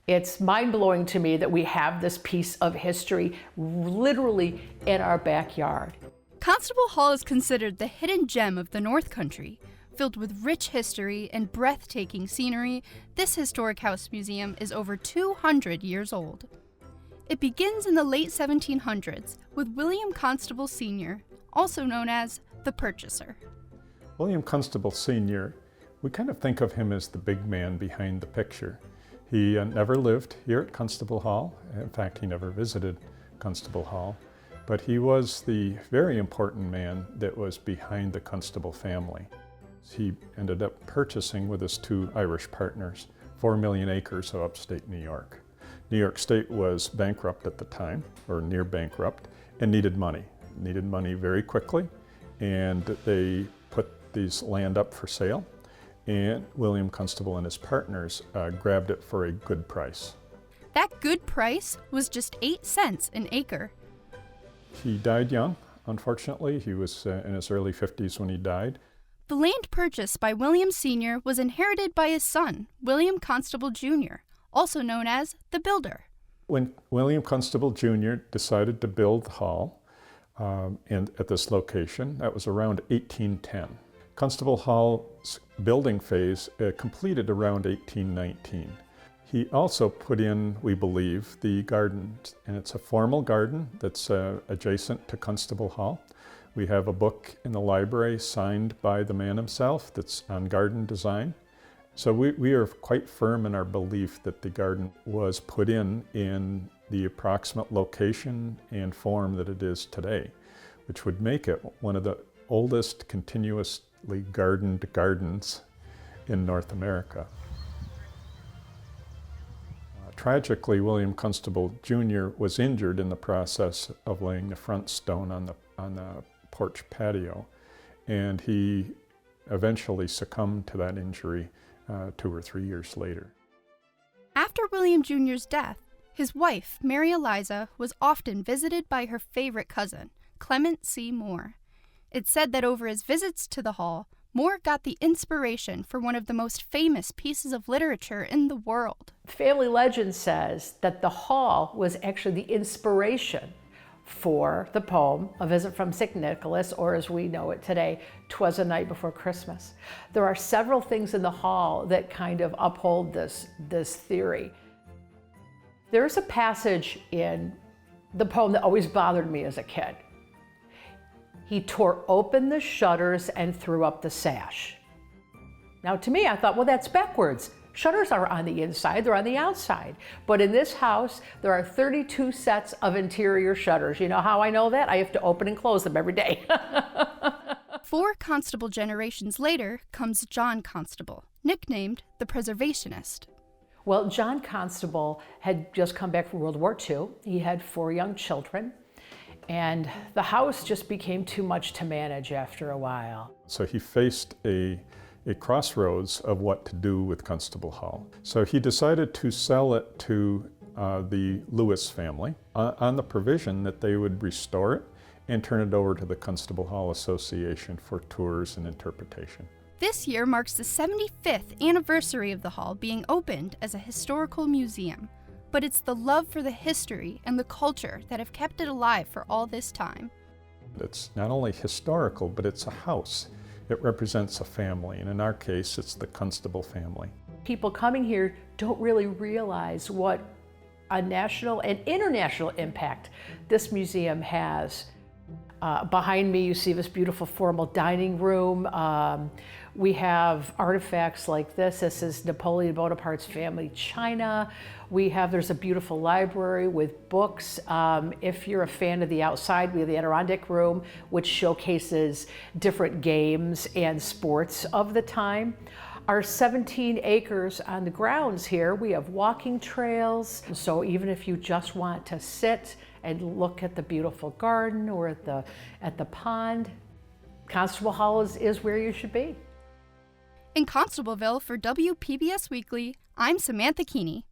It's mind-blowing to me that we have this piece of history literally in our backyard. Constable Hall is considered the hidden gem of the North Country. Filled with rich history and breathtaking scenery, this historic house museum is over 200 years old. It begins in the late 1700s with William Constable Sr., also known as the Purchaser. William Constable Sr., we kind of think of him as the big man behind the picture. He never lived here at Constable Hall. In fact, he never visited Constable Hall. But he was the very important man that was behind the Constable family. He ended up purchasing with his two Irish partners 4 million acres of upstate New York. New York State was bankrupt at the time, or near bankrupt, and needed money very quickly. And they put these land up for sale, and William Constable and his partners grabbed it for a good price. That good price was just 8 cents an acre. He died young, unfortunately. He was in his early 50s when he died. The land purchased by William Sr. was inherited by his son, William Constable Jr., also known as the Builder. When William Constable Jr. decided to build the hall and at this location, that was around 1810. Constable Hall's building phase completed around 1819. He also put in, we believe, the garden, and it's a formal garden that's adjacent to Constable Hall. We have a book in the library signed by the man himself that's on garden design. So we are quite firm in our belief that the garden was put in the approximate location and form that it is today, which would make it one of the oldest continuously gardened gardens in North America. Tragically, William Constable Jr. was injured in the process of laying the front stone on the porch patio, and he eventually succumbed to that injury 2 or 3 years later. After William Jr.'s death, his wife, Mary Eliza, was often visited by her favorite cousin, Clement C. Moore. It's said that over his visits to the hall, Moore got the inspiration for one of the most famous pieces of literature in the world. Family legend says that the hall was actually the inspiration for the poem A Visit from St. Nicholas, or as we know it today, 'Twas a Night Before Christmas. There are several things in the hall that kind of uphold this theory. There's a passage in the poem that always bothered me as a kid. He tore open the shutters and threw up the sash. Now to me, I thought, well, that's backwards. Shutters are on the inside, they're on the outside. But in this house, there are 32 sets of interior shutters. You know how I know that? I have to open and close them every day. 4 Constable generations later comes John Constable, nicknamed the Preservationist. Well, John Constable had just come back from World War II. He had 4 young children, and the house just became too much to manage after a while. So he faced a crossroads of what to do with Constable Hall. So he decided to sell it to the Lewis family on the provision that they would restore it and turn it over to the Constable Hall Association for tours and interpretation. This year marks the 75th anniversary of the hall being opened as a historical museum, but it's the love for the history and the culture that have kept it alive for all this time. It's not only historical, but it's a house. It represents a family, and in our case, it's the Constable family. People coming here don't really realize what a national and international impact this museum has. Behind me, you see this beautiful formal dining room. We have artifacts like this. This is Napoleon Bonaparte's family china. There's a beautiful library with books. If you're a fan of the outside, we have the Adirondack Room, which showcases different games and sports of the time. Our 17 acres on the grounds here, we have walking trails. So even if you just want to sit and look at the beautiful garden or at the pond, Constable Hall is where you should be. In Constableville for WPBS Weekly, I'm Samantha Keeney.